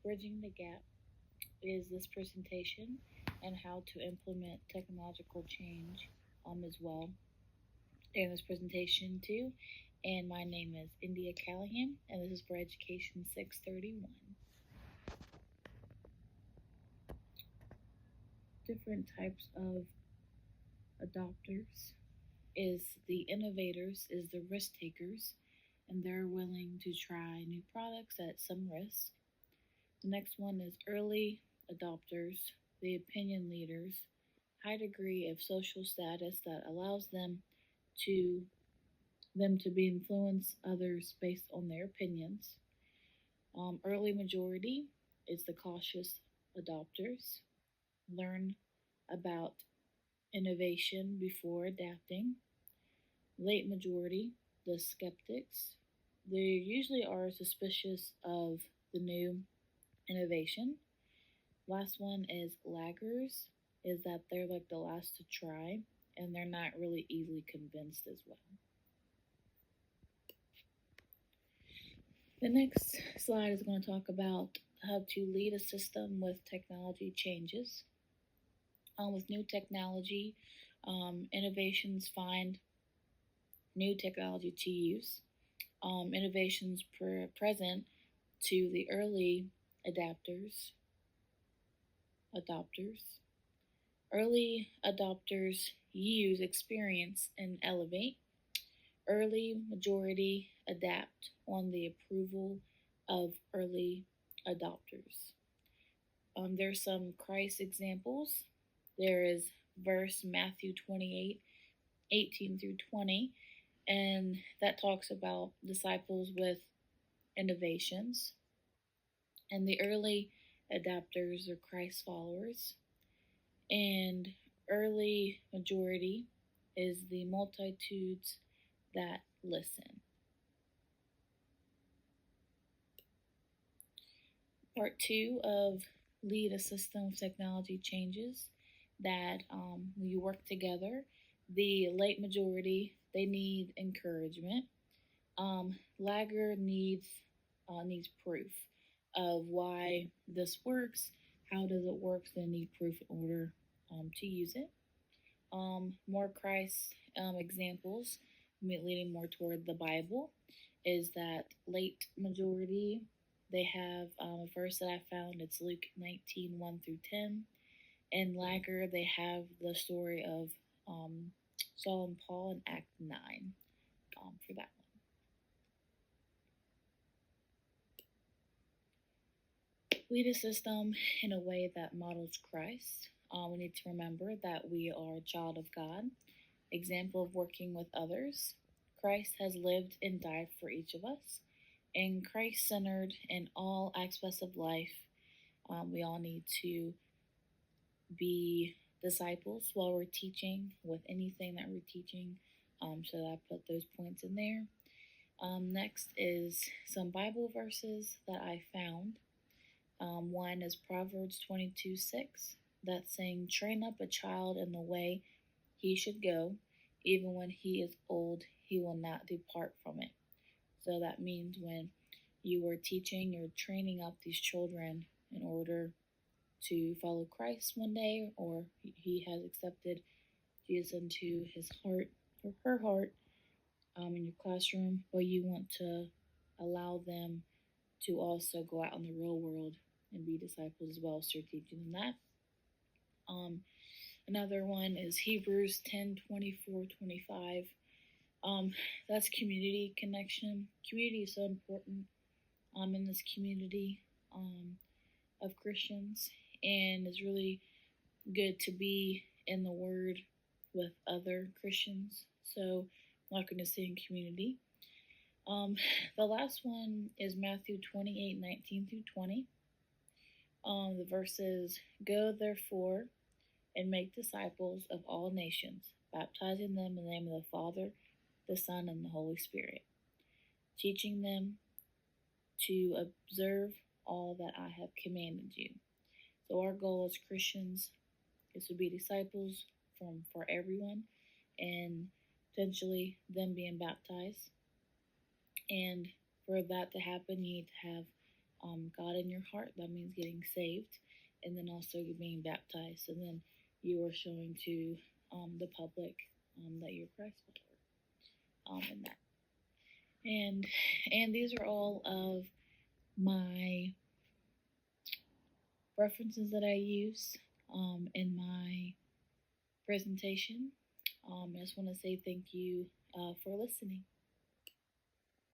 Bridging the Gap is this presentation and how to implement technological change as well in this presentation too. And my name is India Callahan, and this is for Education 631. Different types of adopters is the innovators, is the risk takers, and they're willing to try new products at some risk. The next one is early adopters, the opinion leaders, high degree of social status that allows to to be influence others based on their opinions. Early majority is the cautious adopters, learn about innovation before adapting. Late majority, the skeptics, they usually are suspicious of the new innovation. Last one is laggers, is that they're like the last to try and they're not really easily convinced as well. The next slide is going to talk about how to lead a system with technology changes. With new technology, innovations find new technology to use. Innovations present to the early adopters. Early adopters use experience and elevate. Early majority adapt on the approval of early adopters. There's some Christ examples. There is verse Matthew 28:18 through 20, and that talks about disciples with innovations. And the early adapters are Christ followers. And early majority is the multitudes that listen. Part two of lead a system of technology changes that we work together. The late majority, they need encouragement. Lagger needs proof of why this works. How does it work? They need proof in order to use it. More Christ examples, leading more toward the Bible, is that late majority. They have a verse that I found. It's Luke 19:1 through 10. And Lagger, they have the story of Saul and Paul in Act 9 for that one. Lead a system in a way that models Christ. We need to remember that we are a child of God. Example of working with others. Christ has lived and died for each of us. And Christ centered in all aspects of life. We all need to be disciples while we're teaching with anything that we're teaching. So I put those points in there. Next is some Bible verses that I found. One is Proverbs 22:6. That's saying, train up a child in the way he should go. Even when he is old, he will not depart from it. So that means when you are teaching, you're training up these children in order to follow Christ one day, or he has accepted Jesus into his heart or her heart in your classroom, but you want to allow them to also go out in the real world and be disciples as well. So you're teaching them that. Another one is Hebrews 10:24-25. That's community connection. Community is so important in this community of Christians, and it's really good to be in the Word with other Christians. So I'm not going to say in community. The last one is Matthew 28:19 through 20. The verses, go therefore and make disciples of all nations, baptizing them in the name of the Father, the Son, and the Holy Spirit, teaching them to observe all that I have commanded you. So our goal as Christians is to be disciples for everyone, and potentially them being baptized. And for that to happen, you need to have God in your heart. That means getting saved, and then also you being baptized, and then you are showing to the public that you're Christ follower, and that. And these are all of my references that I use in my presentation. I just want to say thank you for listening.